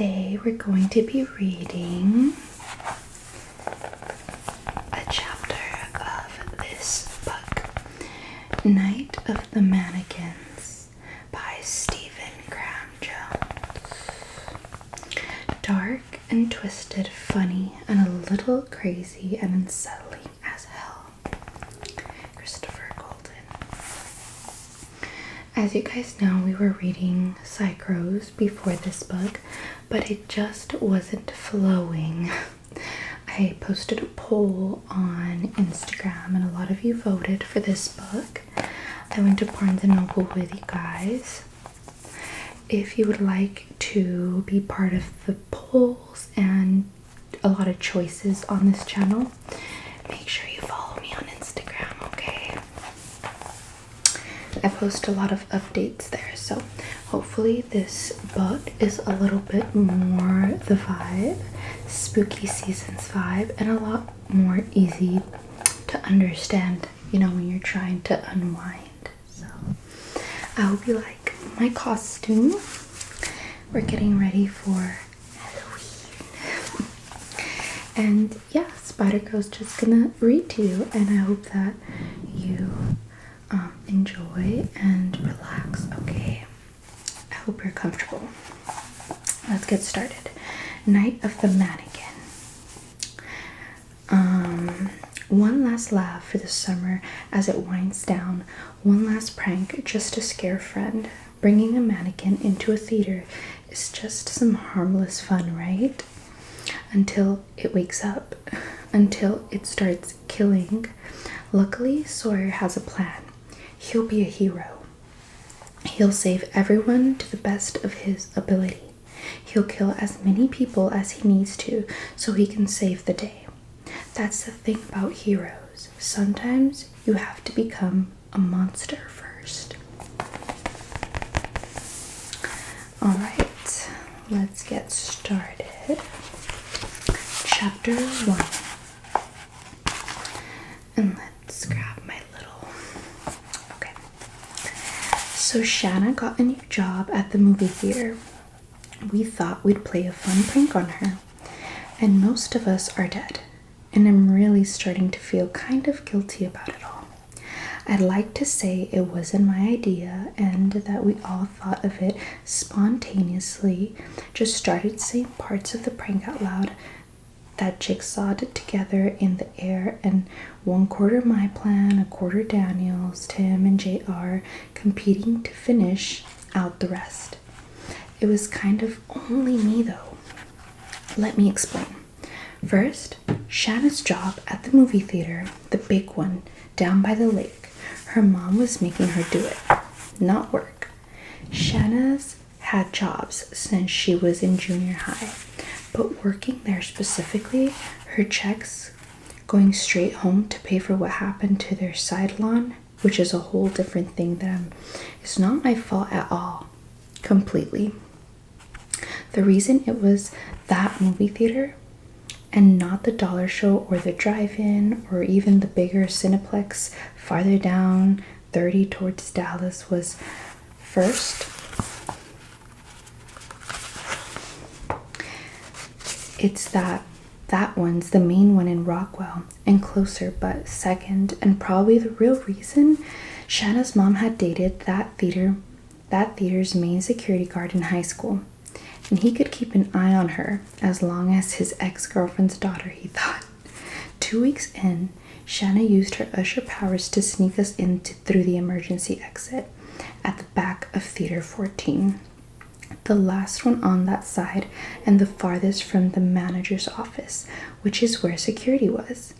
Today we're going to be reading a chapter of this book, Night of the Mannequins by Stephen Graham Jones. Dark and twisted, funny, and a little crazy and unsettling as hell. Christopher Golden. As you guys know, we were reading Psychros before this book, but it just wasn't flowing. I posted a poll on Instagram and a lot of you voted for this book. I went to Barnes & Noble with you guys. If you would like to be part of the polls and a lot of choices on this channel, make sure you follow me on Instagram, okay? I post a lot of updates there, so hopefully this book is a little bit more the vibe, spooky seasons vibe, and a lot more easy to understand, you know, when you're trying to unwind. So I hope you like my costume. We're getting ready for Halloween. And yeah, Spider Girl's just gonna read to you, and I hope that you enjoy and relax, okay? I hope you're comfortable. Let's get started. Night of the Mannequin. One last laugh for the summer as it winds down. One last prank just to scare a friend. Bringing a mannequin into a theater is just some harmless fun, right? Until it wakes up. Until it starts killing. Luckily, Sawyer has a plan. He'll be a hero. He'll save everyone to the best of his ability. He'll kill as many people as he needs to so he can save the day. That's the thing about heroes. Sometimes you have to become a monster first. Alright, let's get started. Chapter 1. And let's grab my little... Okay. So Shanna got a new job at the movie theater. We thought we'd play a fun prank on her. And most of us are dead. And I'm really starting to feel kind of guilty about it all. I'd like to say it wasn't my idea and that we all thought of it spontaneously, just started saying parts of the prank out loud, that jigsawed together in the air, and 1/4 my plan, 1/4 Daniel's, Tim and JR competing to finish out the rest. It was kind of only me though. Let me explain. First, Shanna's job at the movie theater, the big one, down by the lake. Her mom was making her do it, not work. Shanna's had jobs since she was in junior high, but working there specifically, her checks going straight home to pay for what happened to their side lawn, which is a whole different thing it's not my fault at all, completely. The reason it was that movie theater and not the dollar show or the drive-in or even the bigger Cineplex farther down 30 towards Dallas was first, it's that one's the main one in Rockwell and closer, but second, and probably the real reason, Shanna's mom had dated that theater's main security guard in high school. And he could keep an eye on her as long as his ex-girlfriend's daughter, he thought. 2 weeks in, Shanna used her usher powers to sneak us in through the emergency exit at the back of Theater 14. The last one on that side and the farthest from the manager's office, which is where security was.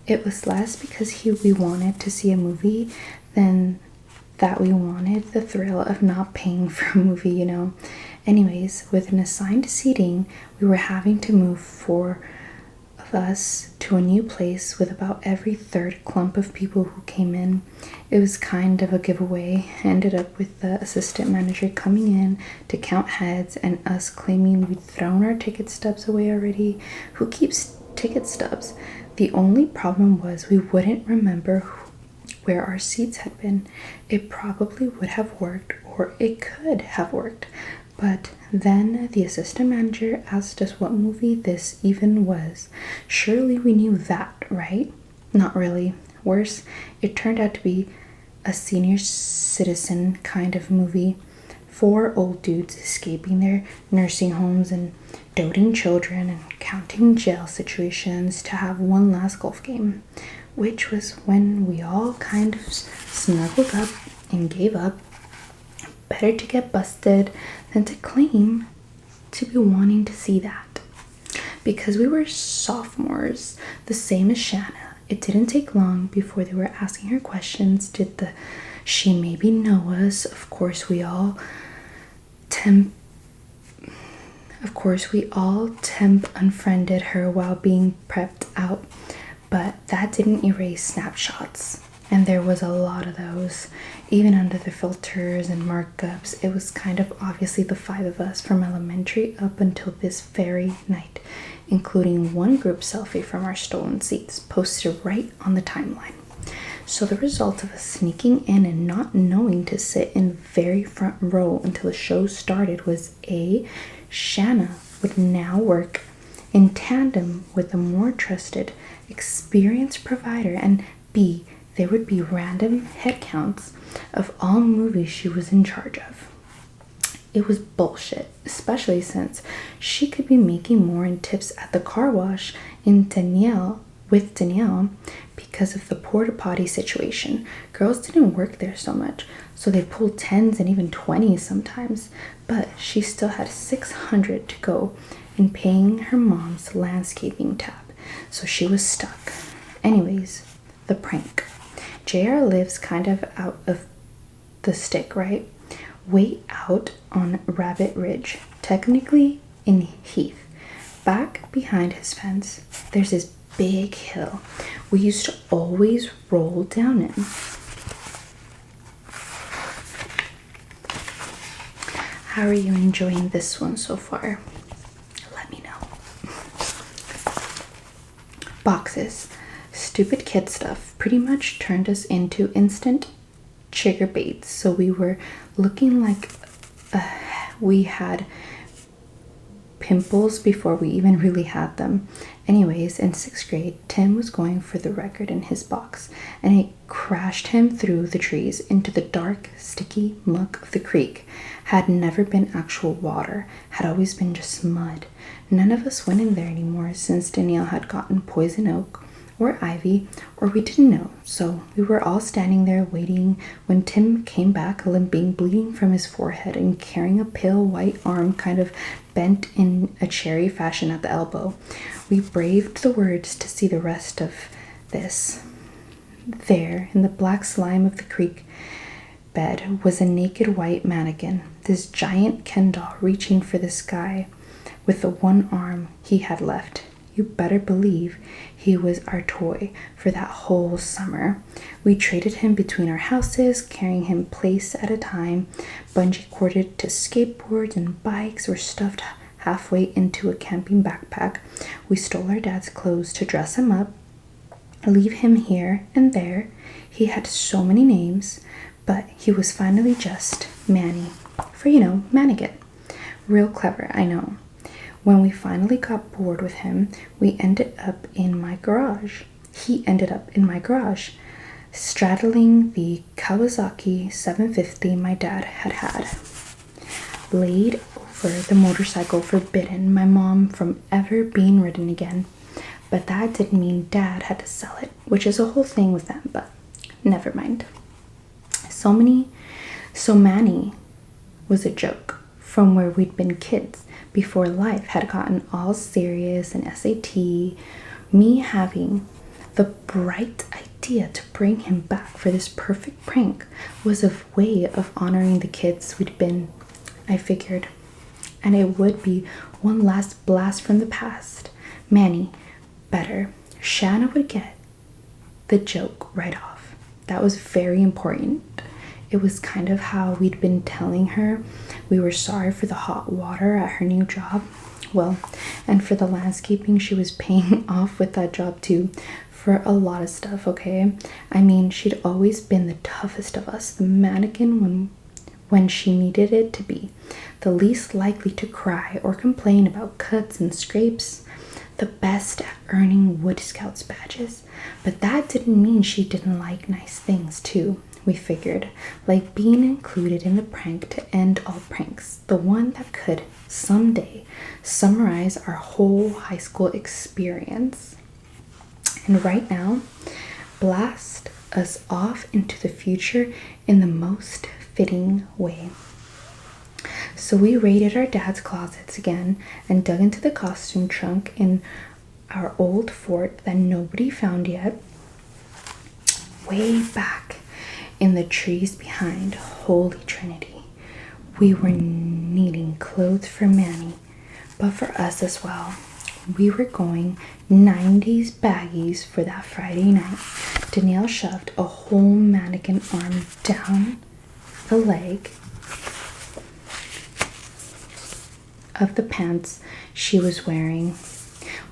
It was less because we wanted to see a movie than that we wanted the thrill of not paying for a movie, you know. Anyways, with an assigned seating, we were having to move 4 of us to a new place with about every third clump of people who came in. It was kind of a giveaway. Ended up with the assistant manager coming in to count heads and us claiming we'd thrown our ticket stubs away already. Who keeps ticket stubs? The only problem was we wouldn't remember where our seats had been. It probably would have worked, or it could have worked, But then the assistant manager asked us what movie this even was. Surely we knew that, right? Not really. Worse, it turned out to be a senior citizen kind of movie. 4 old dudes escaping their nursing homes and doting children and counting jail situations to have one last golf game, which was when we all kind of snuggled up and gave up. Better to get busted than to claim to be wanting to see that. Because we were sophomores, the same as Shanna, it didn't take long before they were asking her questions. Did she maybe know us? Of course we all temp unfriended her while being prepped out, but that didn't erase snapshots, and there was a lot of those. Even under the filters and markups, it was kind of obviously the 5 of us from elementary up until this very night, including one group selfie from our stolen seats posted right on the timeline. So the result of us sneaking in and not knowing to sit in the very front row until the show started was A, Shanna would now work in tandem with a more trusted, experienced provider, and B, there would be random head counts of all movies she was in charge of. It was bullshit, especially since she could be making more in tips at the car wash with Danielle because of the porta potty situation. Girls didn't work there so much, so they pulled 10s and even 20s sometimes, but she still had $600 to go in paying her mom's landscaping tab, so she was stuck. Anyways, the prank. JR lives kind of out of the stick, right? Way out on Rabbit Ridge, technically in Heath. Back behind his fence, there's this big hill we used to always roll down in. How are you enjoying this one so far? Let me know. Boxes. Stupid kid stuff pretty much turned us into instant trigger baits, so we were looking like we had pimples before we even really had them. Anyways, in 6th grade, Tim was going for the record in his box, and it crashed him through the trees into the dark, sticky muck of the creek. Had never been actual water, had always been just mud. None of us went in there anymore since Danielle had gotten poison oak or ivy, or we didn't know, so we were all standing there waiting when Tim came back limping, bleeding from his forehead and carrying a pale white arm kind of bent in a cherry fashion at the elbow. We braved the words to see the rest of this. There, in the black slime of the creek bed, was a naked white mannequin, this giant Ken doll reaching for the sky with the one arm he had left. You better believe he was our toy for that whole summer. We traded him between our houses, carrying him place at a time, bungee corded to skateboards and bikes, or stuffed halfway into a camping backpack. We stole our dad's clothes to dress him up, leave him here and there. He had so many names, but he was finally just Manny, for mannequin. Real clever, I know. When we finally got bored with him, we ended up in my garage. He ended up in my garage, straddling the Kawasaki 750 my dad had. Laid over the motorcycle, forbidden my mom from ever being ridden again. But that didn't mean Dad had to sell it, which is a whole thing with them, but never mind. So Manny was a joke from where we'd been kids before life had gotten all serious and SAT. Me having the bright idea to bring him back for this perfect prank was a way of honoring the kids we'd been, I figured. And it would be one last blast from the past. Manny, better. Shanna would get the joke right off. That was very important. It was kind of how we'd been telling her we were sorry for the hot water at her new job. Well, and for the landscaping she was paying off with that job too. For a lot of stuff, okay? I mean, she'd always been the toughest of us. The mannequin when when she needed it to be, the least likely to cry or complain about cuts and scrapes, the best at earning Wood Scouts badges. But that didn't mean she didn't like nice things too, we figured, like being included in the prank to end all pranks, the one that could someday summarize our whole high school experience. And right now, blast us off into the future in the most fitting way. So we raided our dad's closets again and dug into the costume trunk in our old fort that nobody found yet, way back in the trees behind Holy Trinity. We were needing clothes for Manny, but for us as well. We were going 90s baggies for that Friday night. Danielle shoved a whole mannequin arm down the leg of the pants she was wearing,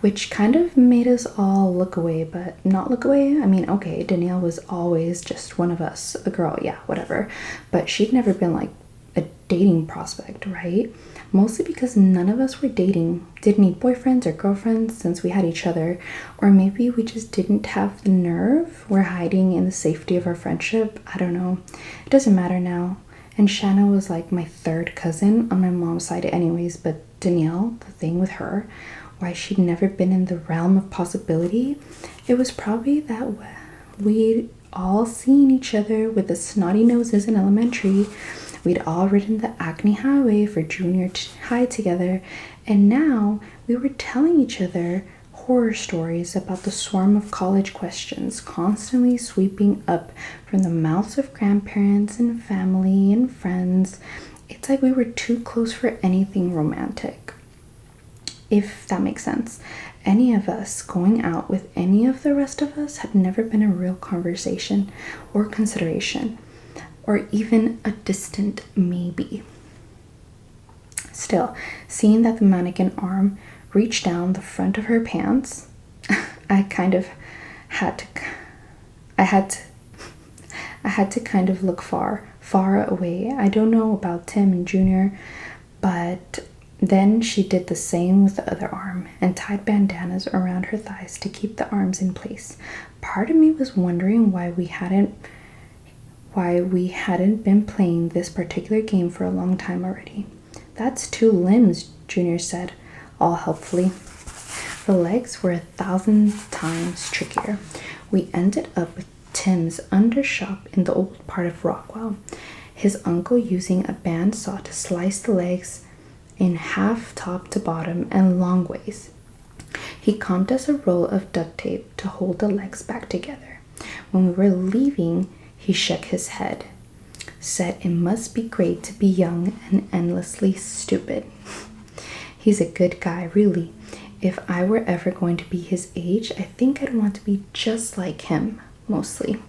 which kind of made us all look away, but not look away. I mean, okay, Danielle was always just one of us, a girl, yeah, whatever, but she'd never been like a dating prospect, right? Mostly because none of us were dating, didn't need boyfriends or girlfriends since we had each other, or maybe we just didn't have the nerve. We're hiding in the safety of our friendship. I don't know. It doesn't matter now. And Shanna was like my third cousin on my mom's side anyways, but Danielle, the thing with her, why she'd never been in the realm of possibility, it was probably that we'd all seen each other with the snotty noses in elementary. We'd all ridden the Acne Highway for junior high together, and now we were telling each other horror stories about the swarm of college questions constantly sweeping up from the mouths of grandparents and family and friends. It's like we were too close for anything romantic, if that makes sense. Any of us going out with any of the rest of us had never been a real conversation or consideration, or even a distant maybe. Still, seeing that the mannequin arm reached down the front of her pants, I had to kind of look far away. I don't know about Tim and Junior, but then she did the same with the other arm and tied bandanas around her thighs to keep the arms in place. Part of me was wondering why we hadn't been playing this particular game for a long time already. That's 2 limbs, Junior said, all helpfully. The legs were 1,000 times trickier. We ended up with Tim's undershop in the old part of Rockwell, his uncle using a bandsaw to slice the legs in half top to bottom and long ways. He comped us a roll of duct tape to hold the legs back together. When we were leaving, he shook his head, said it must be great to be young and endlessly stupid. He's a good guy, really. If I were ever going to be his age, I think I'd want to be just like him, mostly.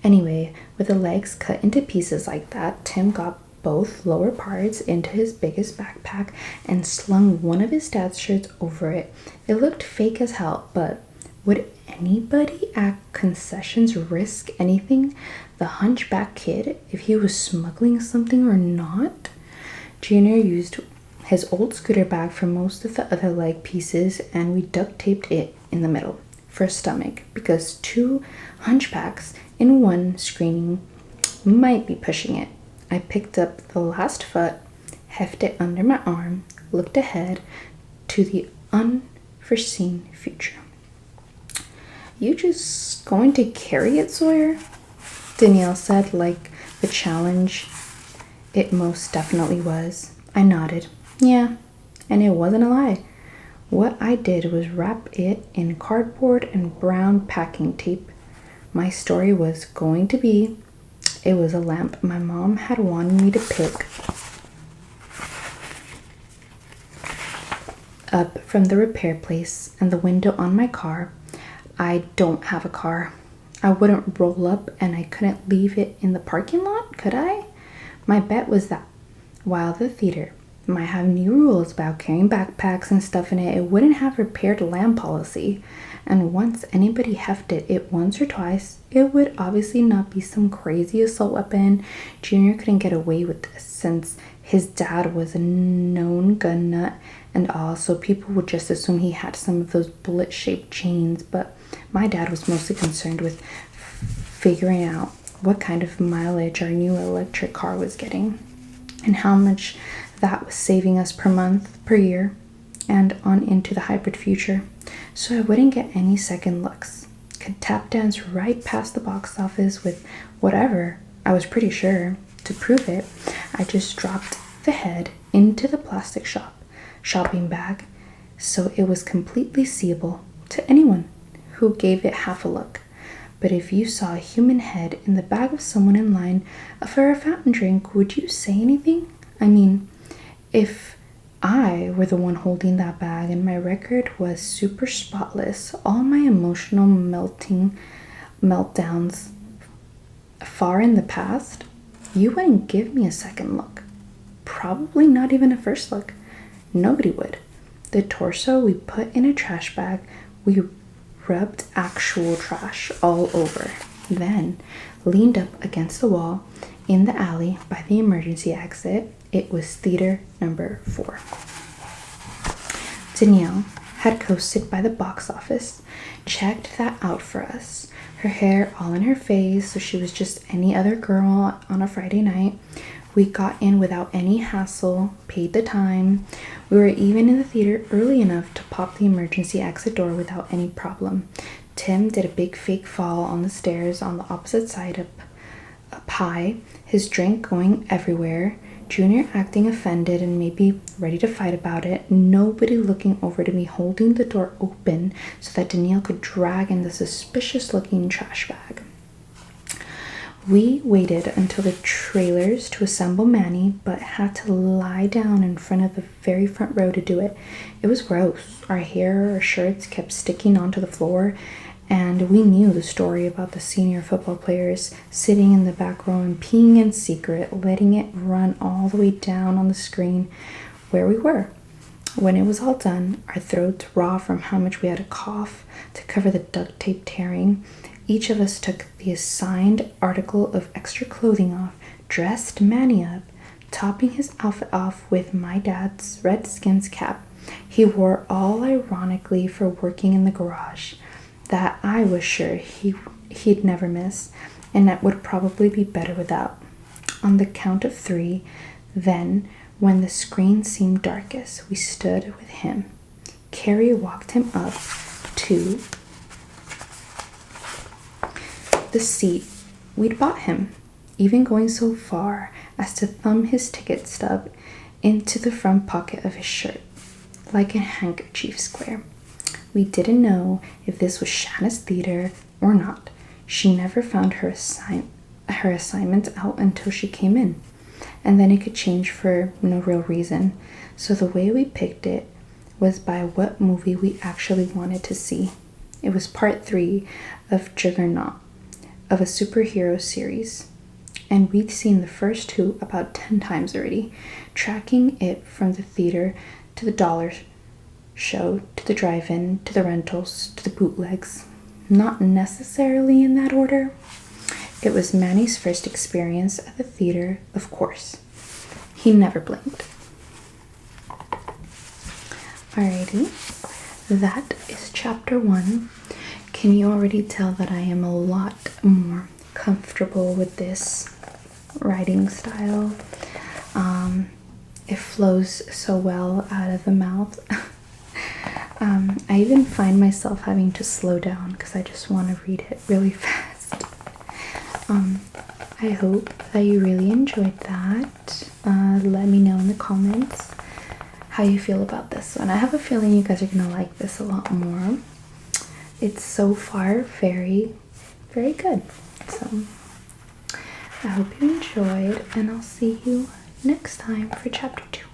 Anyway, with the legs cut into pieces like that, Tim got both lower parts into his biggest backpack and slung one of his dad's shirts over it. It looked fake as hell, but would anybody at concessions risk anything? The hunchback kid, if he was smuggling something or not? Junior used his old scooter bag for most of the other leg pieces, and we duct taped it in the middle for a stomach because 2 hunchbacks in one screening might be pushing it. I picked up the last foot, hefted it under my arm, looked ahead to the unforeseen future. You just going to carry it, Sawyer? Danielle said, like the challenge it most definitely was. I nodded. Yeah, and it wasn't a lie. What I did was wrap it in cardboard and brown packing tape. My story was going to be, it was a lamp my mom had wanted me to pick up from the repair place, and the window on my car. I don't have a car. I wouldn't roll up, and I couldn't leave it in the parking lot, could I? My bet was that while the theater might have new rules about carrying backpacks and stuff in it, it wouldn't have repaired lamp policy. and once anybody hefted it once or twice, it would obviously not be some crazy assault weapon. Junior couldn't get away with this since his dad was a known gun nut and all, so people would just assume he had some of those bullet-shaped chains, but my dad was mostly concerned with figuring out what kind of mileage our new electric car was getting and how much that was saving us per month, per year, and on into the hybrid future. So I wouldn't get any second looks. Could tap dance right past the box office with whatever, I was pretty sure. To prove it, I just dropped the head into the plastic shopping bag so it was completely seeable to anyone who gave it half a look. But if you saw a human head in the bag of someone in line for a fountain drink, would you say anything? I mean, if I were the one holding that bag and my record was super spotless, all my emotional meltdowns far in the past, you wouldn't give me a second look. Probably not even a first look. Nobody would. The torso we put in a trash bag, we rubbed actual trash all over, then leaned up against the wall in the alley by the emergency exit. It was theater number 4. Danielle had coasted by the box office, checked that out for us. Her hair all in her face, so she was just any other girl on a Friday night. We got in without any hassle, paid the time. We were even in the theater early enough to pop the emergency exit door without any problem. Tim did a big fake fall on the stairs on the opposite side up high, his drink going everywhere. Junior acting offended and maybe ready to fight about it. Nobody looking over to me holding the door open so that Danielle could drag in the suspicious-looking trash bag. We waited until the trailers to assemble Manny, but had to lie down in front of the very front row to do it. It was gross. Our hair, our shirts kept sticking onto the floor, and we knew the story about the senior football players sitting in the back row and peeing in secret, letting it run all the way down on the screen where we were. When it was all done, our throats raw from how much we had to cough to cover the duct tape tearing, each of us took the assigned article of extra clothing off, dressed Manny up, topping his outfit off with my dad's Redskins cap he wore all ironically for working in the garage, that I was sure he'd never miss, and that would probably be better without. On the count of 3, then, when the screen seemed darkest, we stood with him. Carrie walked him up to the seat we'd bought him, even going so far as to thumb his ticket stub into the front pocket of his shirt, like a handkerchief square. We didn't know if this was Shanna's theater or not. She never found her assignment out until she came in, and then it could change for no real reason. So the way we picked it was by what movie we actually wanted to see. It was part 3 of Juggernaut, of a superhero series, and we'd seen the first 2 about 10 times already, tracking it from the theater to the dollar show, to the drive-in, to the rentals, to the bootlegs. Not necessarily in that order. It was Manny's first experience at the theater, of course. He never blinked. Alrighty, that is chapter 1. Can you already tell that I am a lot more comfortable with this writing style? It flows so well out of the mouth. I even find myself having to slow down because I just want to read it really fast. I hope that you really enjoyed that. Let me know in the comments how you feel about this one. I have a feeling you guys are going to like this a lot more. It's so far very, very good. So I hope you enjoyed, and I'll see you next time for chapter 2.